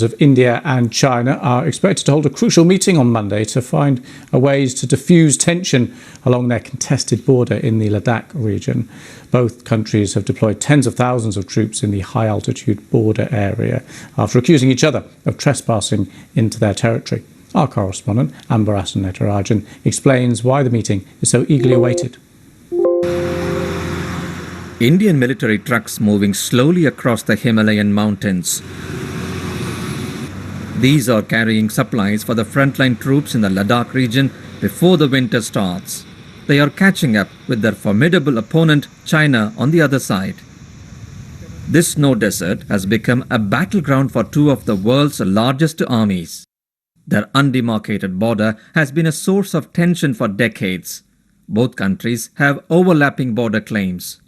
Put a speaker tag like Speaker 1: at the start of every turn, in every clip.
Speaker 1: of India and China are expected to hold a crucial meeting on Monday to find ways to diffuse tension along their contested border in the Ladakh region. Both countries have deployed tens of thousands of troops in the high-altitude border area after accusing each other of trespassing into their territory. Our correspondent, Ambarasan Netarajan, explains why the meeting is so eagerly awaited.
Speaker 2: Indian military trucks moving slowly across the Himalayan mountains. These are carrying supplies for the frontline troops in the Ladakh region before the winter starts. They are catching up with their formidable opponent, China, on the other side. This snow desert has become a battleground for two of the world's largest armies. Their undemarcated border has been a source of tension for decades. Both countries have overlapping border claims.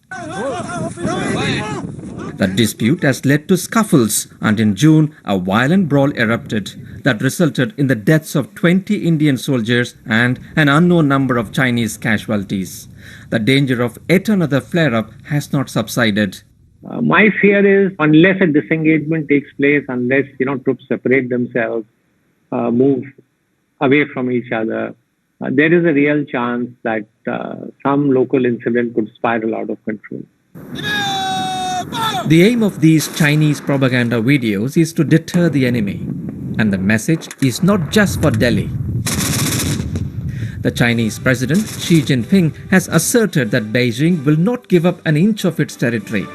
Speaker 2: The dispute has led to scuffles, and in June, a violent brawl erupted that resulted in the deaths of 20 Indian soldiers and an unknown number of Chinese casualties. The danger of yet another flare-up has not subsided.
Speaker 3: My fear is, unless a disengagement takes place, unless troops separate themselves, move away from each other, there is a real chance that some local incident could spiral out of control.
Speaker 2: The aim of these Chinese propaganda videos is to deter the enemy. And the message is not just for Delhi. The Chinese President Xi Jinping has asserted that Beijing will not give up an inch of its territory.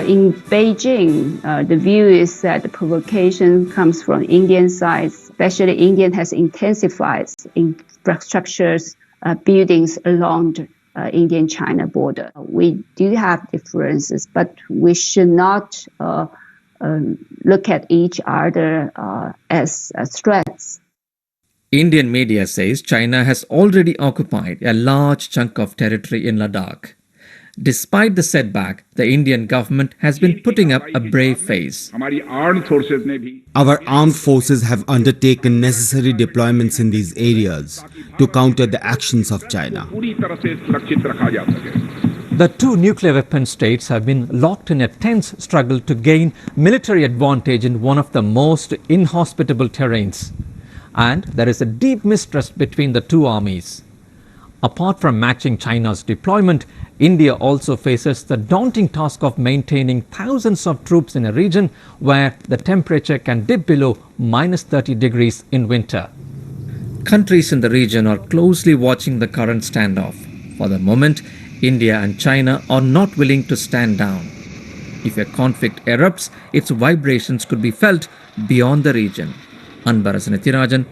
Speaker 4: In Beijing, the view is that the provocation comes from Indian side, especially India has intensified infrastructures, buildings along the Indian-China border. We do have differences, but we should not look at each other as threats.
Speaker 2: Indian media says China has already occupied a large chunk of territory in Ladakh. Despite the setback, the Indian government has been putting up a brave face.
Speaker 5: Our armed forces have undertaken necessary deployments in these areas to counter the actions of China.
Speaker 6: The two nuclear weapon states have been locked in a tense struggle to gain military advantage in one of the most inhospitable terrains. And there is a deep mistrust between the two armies. Apart from matching China's deployment, India also faces the daunting task of maintaining thousands of troops in a region where the temperature can dip below -30 degrees in winter.
Speaker 2: Countries in the region are closely watching the current standoff. For the moment, India and China are not willing to stand down. If a conflict erupts, its vibrations could be felt beyond the region. Anbarasan Netarajan,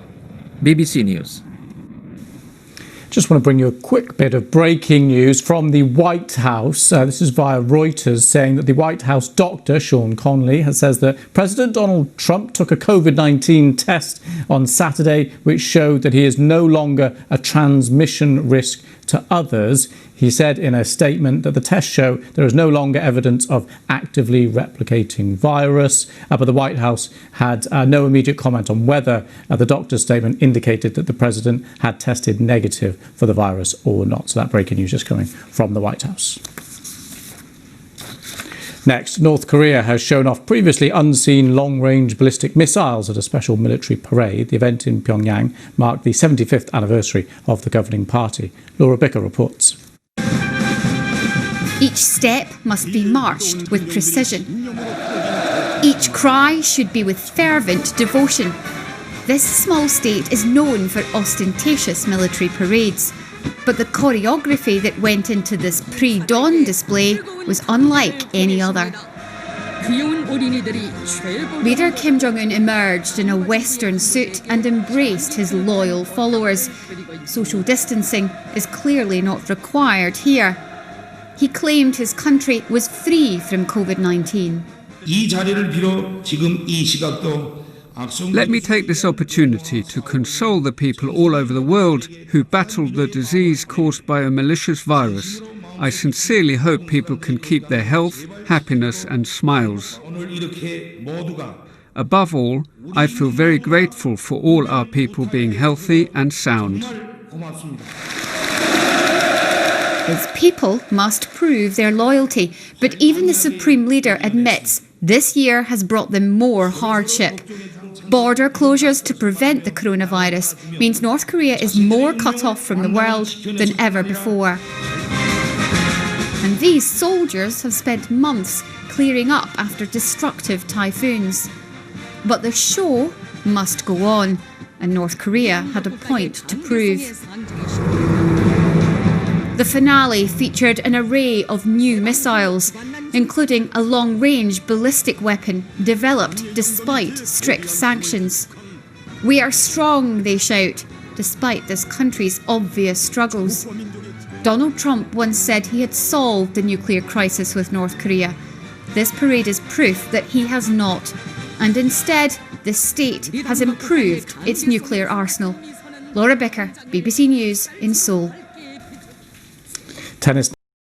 Speaker 2: BBC News.
Speaker 1: Just want to bring you a quick bit of breaking news from the White House. This is via Reuters, saying that the White House doctor, Sean Conley, says that President Donald Trump took a COVID-19 test on Saturday, which showed that he is no longer a transmission risk to others. He said in a statement that the tests show there is no longer evidence of actively replicating virus. But the White House had no immediate comment on whether the doctor's statement indicated that the president had tested negative for the virus or not. So that breaking news is coming from the White House. Next, North Korea has shown off previously unseen long-range ballistic missiles at a special military parade. The event in Pyongyang marked the 75th anniversary of the governing party. Laura Bicker reports.
Speaker 7: Each step must be marched with precision. Each cry should be with fervent devotion. This small state is known for ostentatious military parades, but the choreography that went into this pre-dawn display was unlike any other. Leader Kim Jong-un emerged in a Western suit and embraced his loyal followers. Social distancing is clearly not required here. He claimed his country was free from COVID-19.
Speaker 8: Let me take this opportunity to console the people all over the world who battled the disease caused by a malicious virus. I sincerely hope people can keep their health, happiness and smiles. Above all, I feel very grateful for all our people being healthy and sound.
Speaker 7: His people must prove their loyalty, but even the supreme leader admits This year has brought them more hardship. Border closures to prevent the coronavirus means North Korea is more cut off from the world than ever before. And these soldiers have spent months clearing up after destructive typhoons. But the show must go on, and North Korea had a point to prove. The finale featured an array of new missiles, including a long-range ballistic weapon developed despite strict sanctions. "We are strong," they shout, despite this country's obvious struggles. Donald Trump once said he had solved the nuclear crisis with North Korea. This parade is proof that he has not, and instead, the state has improved its nuclear arsenal. Laura Bicker, BBC News in Seoul.
Speaker 1: Tennis